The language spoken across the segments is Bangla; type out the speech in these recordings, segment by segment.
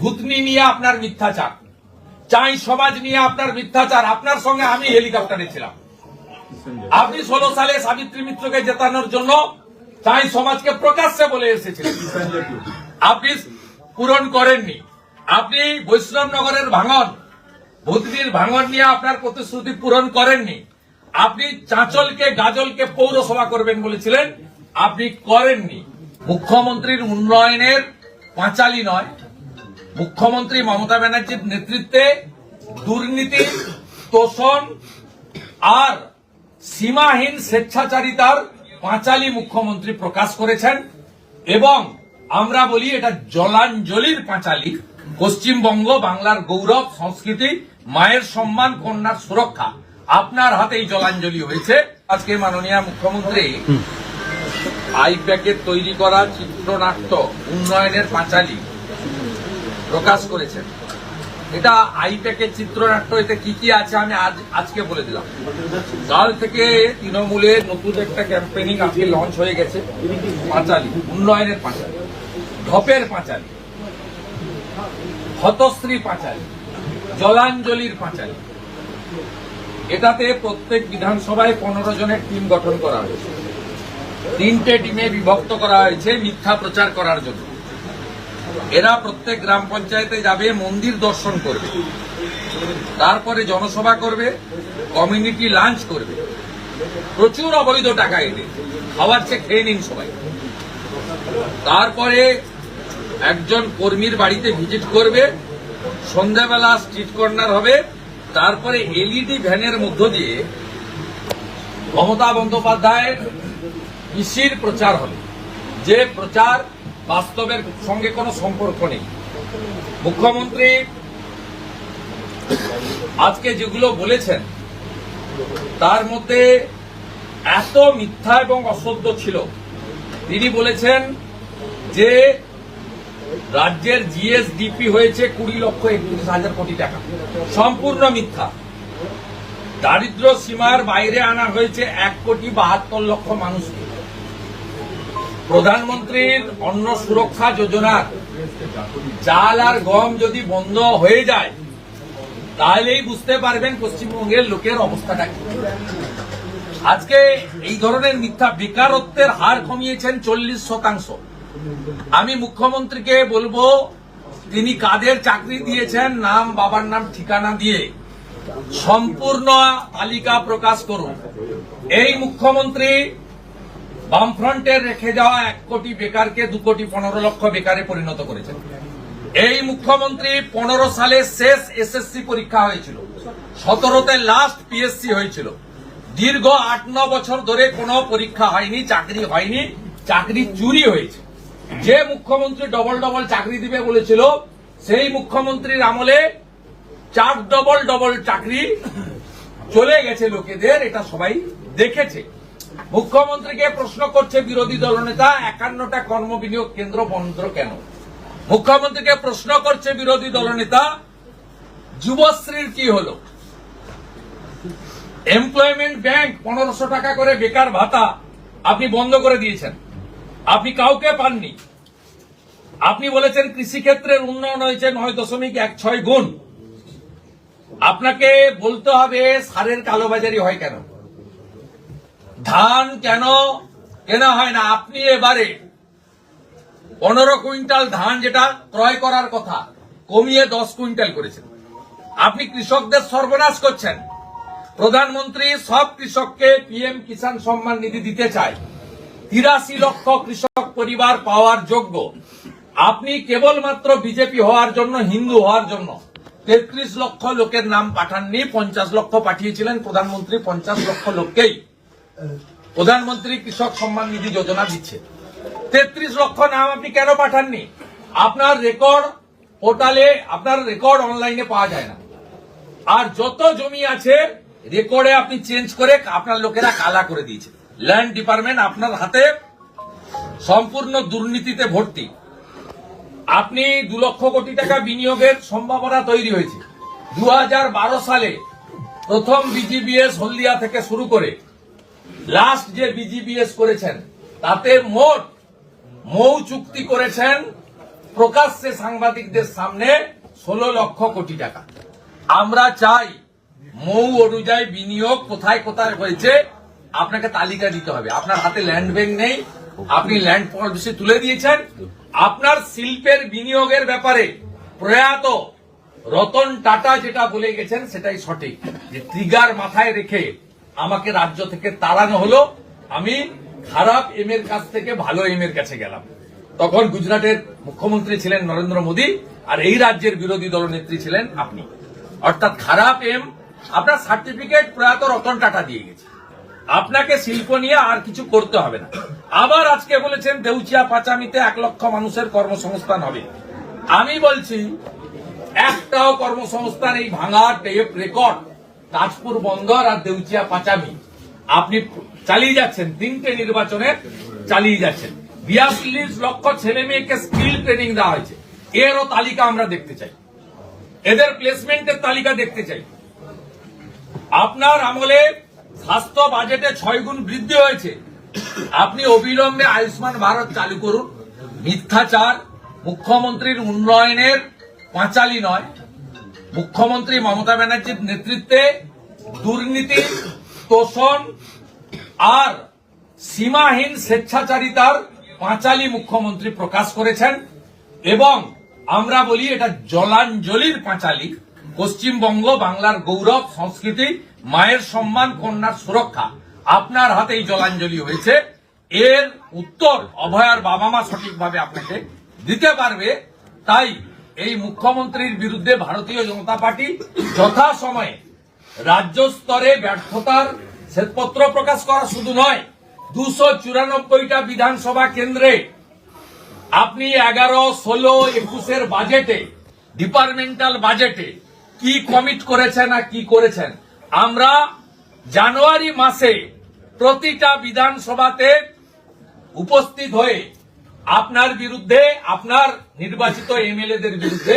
ভূতনি নিয়ে আপনার মিথ্যাচার, চাই সমাজ নিয়ে আপনার মিথ্যাচার। আপনার সঙ্গে আমি হেলিকপ্টারে ছিলাম। আপনি 16 সালে সাবিত্রী মিত্রকে জেতানোর জন্য চাই সমাজকে প্রকাশ্যে বলে এসেছিলেন, আপনি পূরণ করেননি। আপনি বৈষ্ণবনগরের ভাঙন, ভূতনির ভাঙন নিয়ে আপনার প্রতিশ্রুতি পূরণ করেননি। আপনি চাঁচলকে গাজলকে পৌরসভা করবেন বলেছিলেন, আপনি করেননি। মুখ্যমন্ত্রীর উন্নয়নের পাঁচালী নয়, মুখ্যমন্ত্রী মমতা ব্যানার্জির নেতৃত্বে দুর্নীতি, তোষণ আর সীমাহীন স্বেচ্ছাচারিতার পাঁচালী মুখ্যমন্ত্রী প্রকাশ করেছেন। এবং আমরা বলি এটা জলাঞ্জলির পাঁচালী। পশ্চিমবঙ্গ বাংলার গৌরব, সংস্কৃতি, মায়ের সম্মান, কন্যার সুরক্ষা আপনার হাতেই জলাঞ্জলি হয়েছে। আজকে মাননীয় মুখ্যমন্ত্রী আইপ্যাকের তৈরি করা চিত্রনাট্য উন্নয়নের পাঁচালী প্রকাশ করেছেন। এটা আইপ্যাকের চিত্রনাট্য, এতে কি কি আছে আমি আজকে বলে দিলাম। কাল থেকে তৃণমূলের নতুন একটা ক্যাম্পেইনিং আজকে লঞ্চ হয়ে গেছে। পাঁচালী, উন্নয়নের পাঁচালী, ঢপের পাঁচালী, হতশ্রী পাঁচালী, জলাঞ্জলির পাঁচালী। এটাতে প্রত্যেক বিধানসভায় 15 জনের টিম গঠন করা হয়েছে। 3টে টিমে বিভক্ত করা হয়েছে মিথ্যা প্রচার করার জন্য। এরা প্রত্যেক গ্রাম পঞ্চায়েতে যাবে, মন্দির দর্শন করবে, তারপরে জনসভা করবে, কমিউনিটি লাঞ্চ করবে, প্রচুর অবৈধ টাকা এনে খাওয়ার চেয়ে খেয়ে নিন সবাই। তারপরে একজন কর্মীর বাড়িতে ভিজিট করবে, সন্ধ্যাবেলা স্ট্রিট কর্নার হবে, তারপরে এলইডি ভ্যানের মধ্য দিয়ে মমতা বন্দ্যোপাধ্যায়ের পিসির প্রচার হবে, যে প্রচার বাস্তবের সঙ্গে কোনো সম্পর্ক নেই। মুখ্যমন্ত্রী আজকে যেগুলো বলেছেন তার মধ্যে এত মিথ্যা এবং অসত্য ছিল। তিনি বলেছেন যে রাজ্যের জিএসডিপি হয়েছে 20,31,000 কোটি টাকা, সম্পূর্ণ মিথ্যা। দারিদ্র সীমার বাইরে আনা হয়েছে 1,72,00,000 মানুষকে। প্রধানমন্ত্রীর অন্ন সুরক্ষা যোজনার চাল আর গম যদি বন্ধ হয়ে যায় তাহলেই বুঝতে পারবেন পশ্চিমবঙ্গের লোকের অবস্থাটা কি। আজকে এই ধরনের মিথ্যা। বেকারত্বের হার কমিয়েছেন 40%। আমি মুখ্যমন্ত্রীকে বলবো, তিনি কাদের চাকরি দিয়েছেন নাম, বাবার নাম, ঠিকানা দিয়ে সম্পূর্ণ তালিকা প্রকাশ করুন। এই মুখ্যমন্ত্রী বামফ্রন্টের রেখে যাওয়া 1 কোটি বেকারকে 2,15,00,000 বেকারে পরিণত করেছেন। এই মুখ্যমন্ত্রী 15 সালে শেষ এসএসসি পরীক্ষা হয়েছিল, 17তে লাস্ট পিএসসি হয়েছিল। দীর্ঘ 8-9 বছর ধরে কোনো পরীক্ষা হয়নি, চাকরি হয়নি, চাকরি চুরি হয়েছে। যে মুখ্যমন্ত্রী ডবল চাকরি দিবে বলেছিল, সেই মুখ্যমন্ত্রীর আমলে 4 ডবল চাকরি চলে গেছে লোকেদের, এটা সবাই দেখেছে। মুখ্যমন্ত্রীকে প্রশ্ন করছে বিরোধী দলনেতা, 51টা কর্মবিনিয়োগ কেন্দ্র বন্ধ কেন? মুখ্যমন্ত্রীকে প্রশ্ন করছে বিরোধী দলনেতা, যুবশ্রীর কি হলো? এমপ্লয়মেন্ট ব্যাংক 1500 টাকা করে বেকার ভাতা আপনি বন্ধ করে দিয়েছেন, আপনি কাউকে পাননি। আপনি বলেছেন কৃষিক্ষেত্রের উন্নয়ন হয়েছে 9.16 গুণ। আপনাকে বলতে হবে সারের কালোবাজারি হয় কেন, ধান কেন কেনা হয় না। আপনি এবারে 15 কুইন্টাল ধান যেটা ক্রয় করার কথা কমিয়ে 10 কুইন্টাল করেছেন। আপনি কৃষকদের সর্বনাশ করছেন। প্রধানমন্ত্রী সব কৃষককে পিএম কিষাণ সম্মান নিধি দিতে চায়, 83 লক্ষ কৃষক পরিবার পাওয়ার যোগ্য। আপনি কেবলমাত্র বিজেপি হওয়ার জন্য, হিন্দু হওয়ার জন্য 33 লক্ষ লোকের নাম পাঠাননি, 50 লক্ষ পাঠিয়েছিলেন। প্রধানমন্ত্রী 50 লক্ষ লোককেই প্রধানমন্ত্রী কৃষক সম্মান নিধি যোজনা দিচ্ছে। 33 লক্ষ নাম আপনি কেন পাঠাননি? আপনার রেকর্ড পোর্টালে, আপনার রেকর্ড অনলাইনে পাওয়া যায় না। আর যত জমি আছে রেকর্ডে আপনি চেঞ্জ করে আপনার লোকেরা কালা করে দিয়েছে। ল্যান্ড ডিপার্টমেন্ট আপনার হাতে সম্পূর্ণ দুর্নীতিতে ভর্তি। আপনি 2 লক্ষ কোটি টাকা বিনিয়োগের সম্ভাবনা তৈরি হয়েছে। 2012 সালে প্রথম বিজিবিএস হলদিয়া থেকে শুরু করে লাস্ট যে বিজিবিএস করেছেন তাতে মোট মৌ চুক্তি করেছেন প্রকাশ্যে সাংবাদিকদের সামনে 16 লক্ষ কোটি টাকা। আমরা চাই মৌ অনুযায়ী বিনিয়োগ কোথায় কোথায় হয়েছে আপনাকে তালিকা দিতে হবে। আপনার হাতে ল্যান্ড ব্যাংক নেই, আপনি ল্যান্ড পলিসি তুলে দিয়েছেন। আপনার শিল্পের বিনিয়োগের ব্যাপারে প্রয়াত রতন টাটা যেটা বলে গেছেন সেটাই সঠিক, যে ট্রিগার মাথায় রেখে আমাকে রাজ্য থেকে তাড়ানো হলো, আমি খারাপ এম এর কাছ থেকে ভালো এম এর কাছে গেলাম। তখন গুজরাটের মুখ্যমন্ত্রী ছিলেন নরেন্দ্র মোদী, আর এই রাজ্যের বিরোধী দলনেত্রী ছিলেন আপনি। অর্থাৎ খারাপ এম আপনার সার্টিফিকেট প্রয়াত রতন টাটা দিয়ে গেছে, আপনাকে শিল্প নিয়ে আর কিছু করতে হবে না। আবার আজকে বলেছেন দেউচিয়া পাচামিতে 1 লক্ষ মানুষের কর্মসংস্থান হবে। আমি বলছি একটাও কর্মসংস্থান এই ভাঙা টেপ রেকর্ড তাজপুর বন্দর আর দেউচিয়া পাচামি আপনি চালিয়ে যাচ্ছেন, 3টে নির্বাচনে চালিয়ে যাচ্ছেন। 42 লক্ষ ছেলে মেয়েকে স্কিল ট্রেনিং দেওয়া হয়েছে, এরও তালিকা আমরা দেখতে চাই, এদের প্লেসমেন্টের তালিকা দেখতে চাই। আপনার আমলে স্বাস্থ্য বাজেটে 6 গুণ বৃদ্ধি হয়েছে, আপনি অবিলম্বে আয়ুষ্মান ভারত চালু করুন। মিথ্যাচার, মুখ্যমন্ত্রীর উন্নয়নের পাঁচালী নয়, মুখ্যমন্ত্রী মমতা ব্যানার্জির নেতৃত্বে দুর্নীতি, তোষণ আর সীমাহীন স্বেচ্ছাচারিতার পাঁচালী মুখ্যমন্ত্রী প্রকাশ করেছেন। এবং আমরা বলি এটা জলাঞ্জলির পাঁচালী। পশ্চিমবঙ্গ বাংলার গৌরব, সংস্কৃতি, মায়ের সম্মান, কন্যার সুরক্ষা আপনার হাতেই জলাঞ্জলি হয়েছে। এর উত্তর অভয়ার বাবা মা সঠিকভাবে আপনাকে দিতে পারবে। তাই এই মুখ্যমন্ত্রীর বিরুদ্ধে ভারতীয় জনতা পার্টি যথাসময়ে রাজ্য স্তরে ব্যর্থতার শ্বেতপত্র প্রকাশ করা শুধু নয়, 294টা বিধানসভা কেন্দ্রে আপনি 11, 16, 21-এর বাজেটে, ডিপার্টমেন্টাল বাজেটে কি কমিট করেছেন আর কি করেছেন। আমরা জানুয়ারি মাসে প্রতিটা বিধানসভাতে উপস্থিত হয়ে আপনার বিরুদ্ধে, আপনার নির্বাচিত এমএলএদের বিরুদ্ধে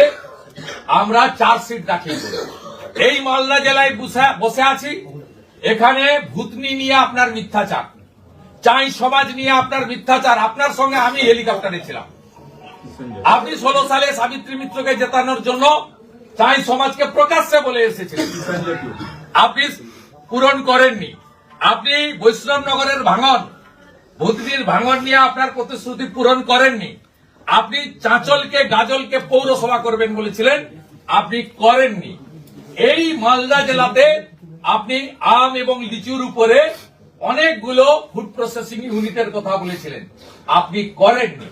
আমরা চার্জশিট দাখিল করি। এই মালদা জেলায় বসে আছি, এখানে ভূতনি নিয়ে আপনার মিথ্যাচার, চাই সমাজ নিয়ে আপনার মিথ্যাচার। আপনার সঙ্গে আমি হেলিকপ্টারে ছিলাম। আপনি 16 সালে সাবিত্রী মিত্রকে জেতানোর জন্য চাই সমাজকে প্রকাশ্যে বলে এসেছিলেন, আপনি পূরণ করেননি। আপনি বৈষ্ণবনগরের ভাঙন, ভূতনির ভাঙন নিয়ে আপনার প্রতিশ্রুতি পূরণ করেননি। আপনি চাঁচলকে, গাজলকে পৌরসভা করবেন বলেছিলেন, আপনি করেননি। এই মালদা জেলাতে আপনি আম এবং লিচুর উপরে অনেকগুলো ফুড প্রসেসিং ইউনিটের কথা বলেছিলেন, আপনি করেননি।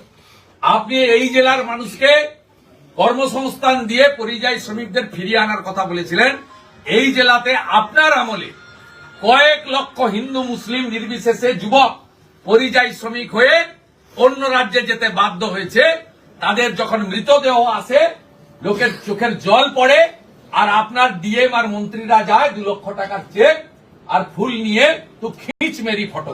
আপনি এই জেলার মানুষকে কর্মসংস্থান দিয়ে পরিযায়ী শ্রমিকদের ফিরিয়ে আনার কথা বলেছিলেন। এই জেলাতে আপনার আমলে কয়েক লক্ষ হিন্দু মুসলিম নির্বিশেষে যুবক পরিযায়ী শ্রমিক হয়ে অন্য রাজ্যে যেতে বাধ্য হয়েছে। তাদের যখন মৃতদেহ আসে লোকের চোখের জল পড়ে, আর আপনার ডিএম আর মন্ত্রীরা যায় 2 লক্ষ টাকার চেক আর ফুল নিয়ে তো খিঁচ মেরি ফটো